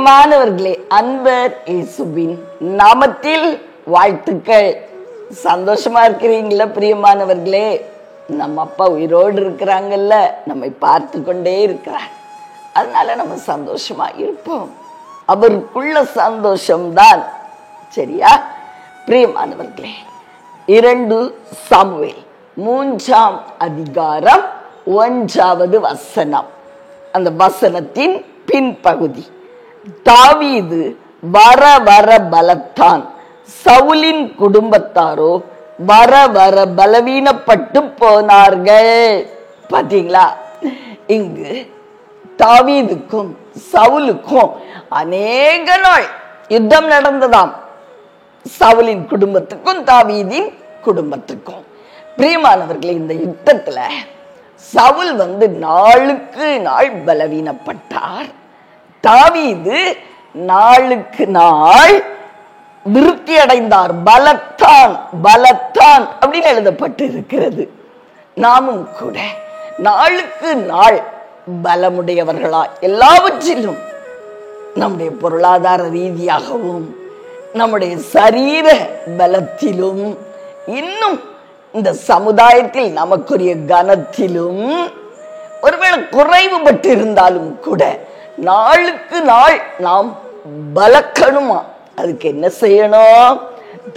பிரியமானவர்களே, அன்பர் இயேசுவின் நாமத்தில் வாழ்த்துக்கள். சந்தோஷமா இருக்கிறீங்களா பிரியமானவர்களே? நம்ம அப்பா உயிரோடு இருக்கிறாங்கல்ல, நம்மை பார்த்து கொண்டே இருக்கிறார். அதனால நம்ம சந்தோஷமா இருப்போம். அவருக்குள்ள சந்தோஷம்தான். சரியா பிரியமானவர்களே? 2 சாமுவேல் 3ஆம் அதிகாரம் 1வது வசனம். அந்த வசனத்தின் பின்பகுதி, தாவீது வர வர பலத்தான், சவுலின் குடும்பத்தாரோ வர வர பலவீனப்பட்டு போனார்கள். பாத்தீங்களா? இங்கு தாவீதுக்கும் சவுலுக்கும் அநேக நாள் யுத்தம் நடந்ததாம். சவுலின் குடும்பத்துக்கும் தாவீதின் குடும்பத்துக்கும். பிரியமானவர்களே, இந்த யுத்தத்துல சவுல் நாளுக்கு நாள் பலவீனப்பட்டார். தாவீது நாளுக்கு நாள் விருத்தி அடைந்தார். பலத்தான் பலத்தான் அப்படின்னு எழுதப்பட்டு இருக்கிறது. நாமும் கூட நாளுக்கு நாள் பலமுடையவர்களா, எல்லாவற்றிலும் நம்முடைய பொருளாதார ரீதியாகவும் நம்முடைய சரீர பலத்திலும், இன்னும் இந்த சமுதாயத்தில் நமக்குரிய கனத்திலும் ஒருவேளை குறைவுபட்டு இருந்தாலும் கூட நாளுக்கு நாள் நாம் பலக்கணுமா? அதுக்கு என்ன செய்யணும்?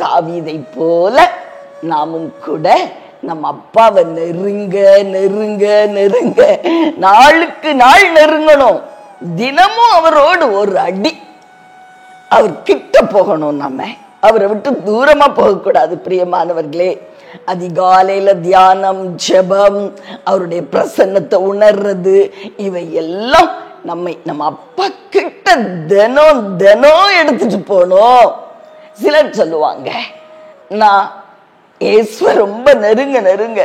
தாவீதை போல நாமும் கூட நம்ம அப்பாவை நெருங்க நெருங்க நெருங்க, நாளுக்கு நாள் நெருங்கணும். தினமும் அவரோடு ஒரு அடி அவர் கிட்ட போகணும். நம்ம அவரை விட்டு தூரமா போகக்கூடாது. பிரியமானவர்களே, அதிகாலையில தியானம், ஜெபம், அவருடைய பிரசன்னத்தை உணர்றது, இவை எல்லாம் நம்ம அப்பா கிட்ட தினம் தினம் எடுத்துட்டு போனோம். சிலர் சொல்லுவாங்க, நான் இயேசுவ ரொம்ப நெருங்க நெருங்க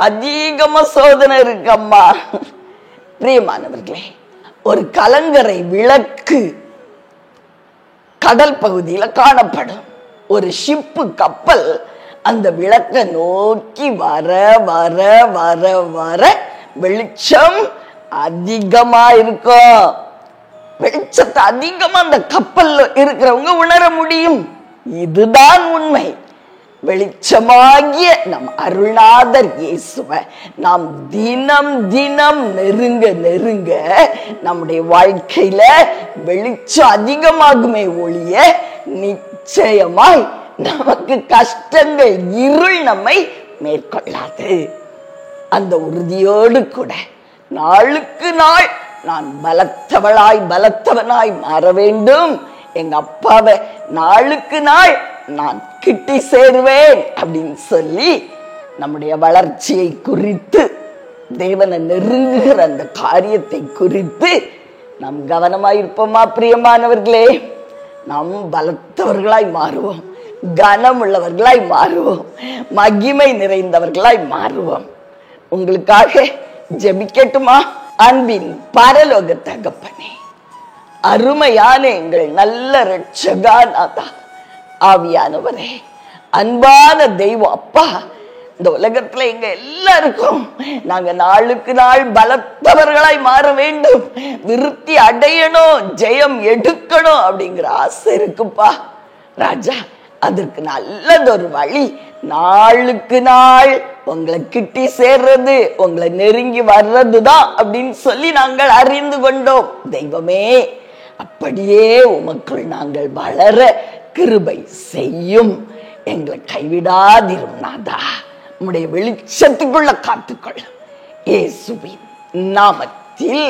அதிகமா சோதனை இருக்கம்மா. பிரியமானவர்களே, ஒரு கலங்கரை விளக்கு கடல் பகுதியில காணப்படும். ஒரு ஷிப்பு, கப்பல் அந்த விளக்க நோக்கி வர வர வர வர வெளிச்சம் அதிகமா இருக்கும். வெளிச்சத்தை அதிகமா அந்த கப்பல்ல இருக்கிறவங்க உணர முடியும். இதுதான் உண்மை. வெளிச்சமாகிய நம் அருள்நாதர் இயேசுவை நாம் தினம் தினம் நெருங்க நெருங்க நம்முடைய வாழ்க்கையில வெளிச்சம் அதிகமாகுமே ஒழிய நிச்சயமாய் நமக்கு கஷ்டங்கள், இருள் நம்மை மேற்கொள்ளாது. அந்த உறுதியோடு கூட நாளுக்கு நாள் நான் பலத்தவளாய் பலத்தவனாய் மாற வேண்டும், எங்க அப்பாவை நாளுக்கு நாள் நான் கிட்டி சேருவேன் அப்படின்னு சொல்லி நம்முடைய வளர்ச்சியை குறித்து, தேவனை நெருங்குகிற அந்த காரியத்தை குறித்து நாம் கவனமாயிருப்போமா பிரியமானவர்களே? நாம் பலத்தவர்களாய் மாறுவோம், கனம் உள்ளவர்களாய் மாறுவோம், மகிமை நிறைந்தவர்களாய் மாறுவோம். உங்களுக்காக ஜெபிக்கட்டுமா? அன்பின் பரலோக தகப்பனே, அருமையான எங்கள் நல்ல இரட்சகநாதா, ஆவியானவரே, அன்பான தெய்வம் அப்பா, இந்த உலகத்துல எங்க எல்லாருக்கும் நாங்க நாளுக்கு நாள் பலத்தவர்களாய் மாற வேண்டும், விருத்தி அடையணும், ஜெயம் எடுக்கணும் அப்படிங்கிற ஆசை இருக்குப்பா ராஜா. அதற்கு நல்லதொரு வழி நாளுக்கு நாள் உங்களை கிட்டி சேர்றது, உங்களை நெருங்கி வர்றதுதான் அப்படின்னு சொல்லி நாங்கள் அறிந்து கொண்டோம். தெய்வமே, அப்படியே உமக்குள் நாங்கள் வளர கிருபை செய்யும். எங்களை கைவிடாதிரும் நாதா. உம்முடைய வெளிச்சத்துக்குள்ள காத்துக்கொள்ளும். இயேசுவின் நாமத்தில்